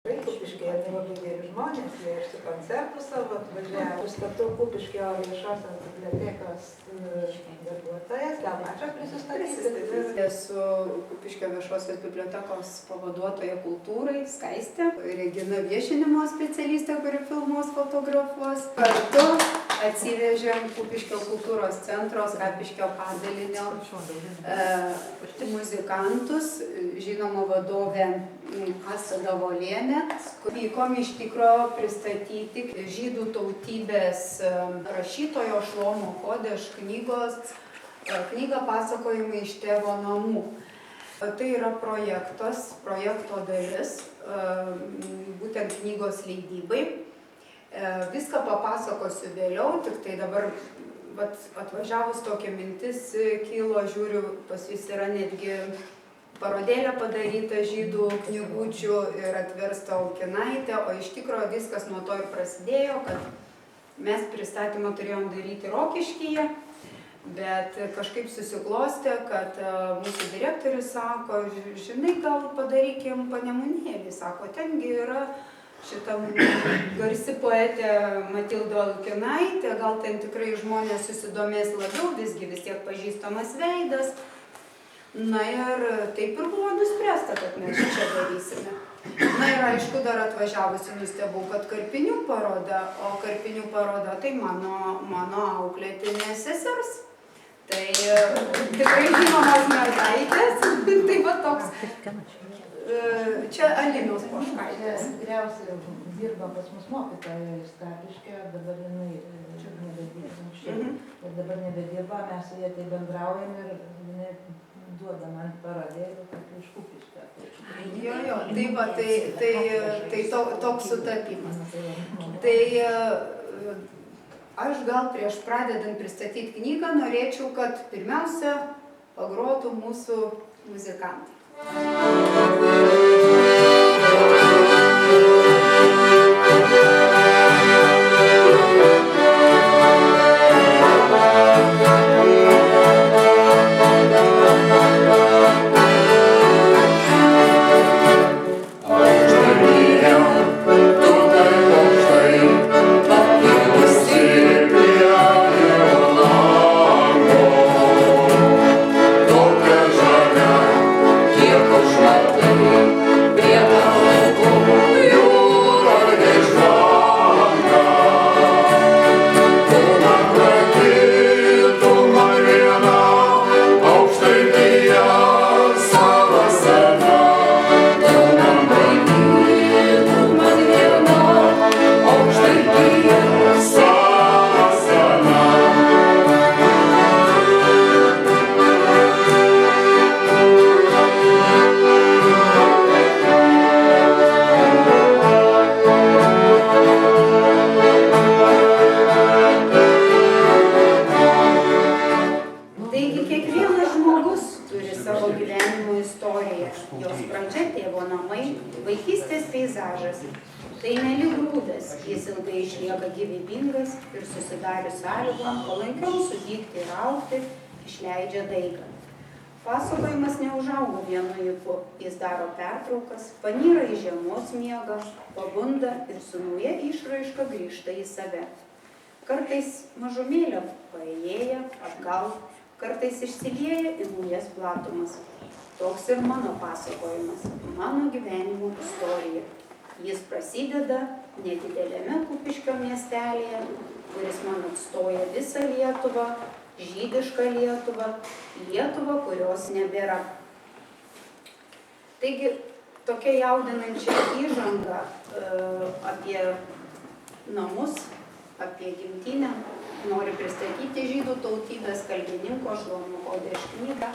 Kupiškyje labai geri žmonės, jie ir su koncertu savo atvažiavo. Pristatau Kupiškio viešosios bibliotekos darbuotojas, gal mačiau prisistatyti. Esu Kupiškio viešosios bibliotekos pavaduotoja kultūrai, Skaistė, Regina viešinimo specialistė, kuri filmuos, fotografuos. Kartu atsivežėm Kupiškio kultūros centro, Skapiškio padalinio muzikantus, žinoma vadovė Asta Davolienė. Vykom iš tikro pristatyti žydų tautybės rašytojo Šlomo Kodeš knygą Pasakojimai iš tėvo namų. Tai yra projekto dalis, būtent knygos leidybai. Viską papasakosiu vėliau, tik tai dabar atvažiavus tokia mintis kilo, žiūriu, pas jis yra netgi parodėlė padaryta žydų knygučių ir atversta Aukinaitė, o iš tikrųjų viskas nuo to ir prasidėjo, kad mes pristatymą turėjom daryti Rokiškyje, bet kažkaip susiklostė, kad mūsų direktorius sako, žinai, gal padarykim Panemunėlį, sako, tengi yra šita garsi poetė Matilda Aukinaitė, gal ten tikrai žmonės susidomės labiau, visgi vis tiek pažįstamas veidas. Na ir taip ir buvo nuspręsta, kad mes čia darysime. Na ir aišku, dar atvažiavusi nustebau, kad Karpinių paroda, o Karpinių paroda tai mano auklėtinės sesers. Tai tikrai žinomos mergaitės, tai va toks. Čia Alinos Poškaitės. Vyriausiai dirba pas mus mokytoja Skapiškio, dabar jinai nebedirba, mes su jie tai bendraujam ir jinai duoda man parodėlį, kad iš Kupiškio. Jo, tai va, tai toks sutapimas. Tai aš gal prieš pradedant pristatyti knygą norėčiau, kad pirmiausia pagrotų mūsų muzikantai. Tai nelyg grūdas, jis ilgai išlieka gyvybingas ir susidarius sąlygom, palankiau sudygti ir augti, išleidžia daigą. Pasakojimas neužauga vienu ypu, jis daro pertraukas, panyra į žiemos miegą, pabunda ir su nauja išraiška grįžta į save. Kartais mažumėlė paėjėja, atgal, kartais išsilieja į naujas platumas. Toks ir mano pasakojimas, mano gyvenimo istorija. Jis prasideda nedidelėme Kupiškio miestelėje, kuris man atstoja visą Lietuvą, žydišką Lietuvą, Lietuvą, kurios nebėra. Taigi, tokia jaudinančia įžanga apie namus, apie gimtinę, noriu pristatyti žydų tautybės kalbininko Šlomo Kodeš knygą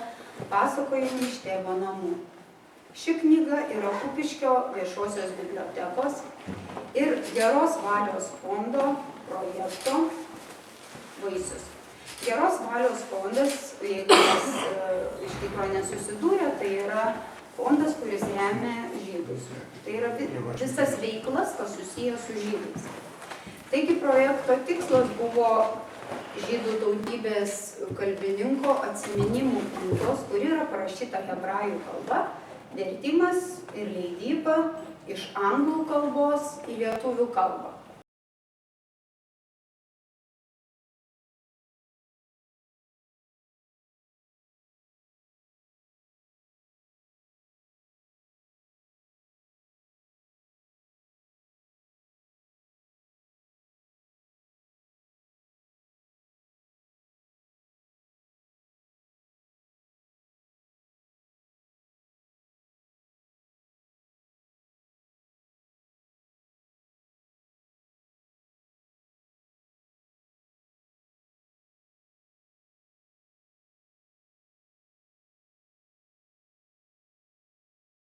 Pasakojimai iš tėvo namų. Ši knyga yra Kupiškio viešosios bibliotekos ir Geros valios fondo projekto vaisius. Geros valios fondas, jeigu mes iš tikrųjų nesusidūrė, tai yra fondas, kuris remia žydus. Tai yra visas veiklas, kas susijęs su žydais. Taigi projekto tikslas buvo žydų tautybės kalbininko atsiminimų knygos, kuri yra parašyta hebrajų kalba, vertimas ir leidyba iš anglų kalbos į lietuvių kalbą.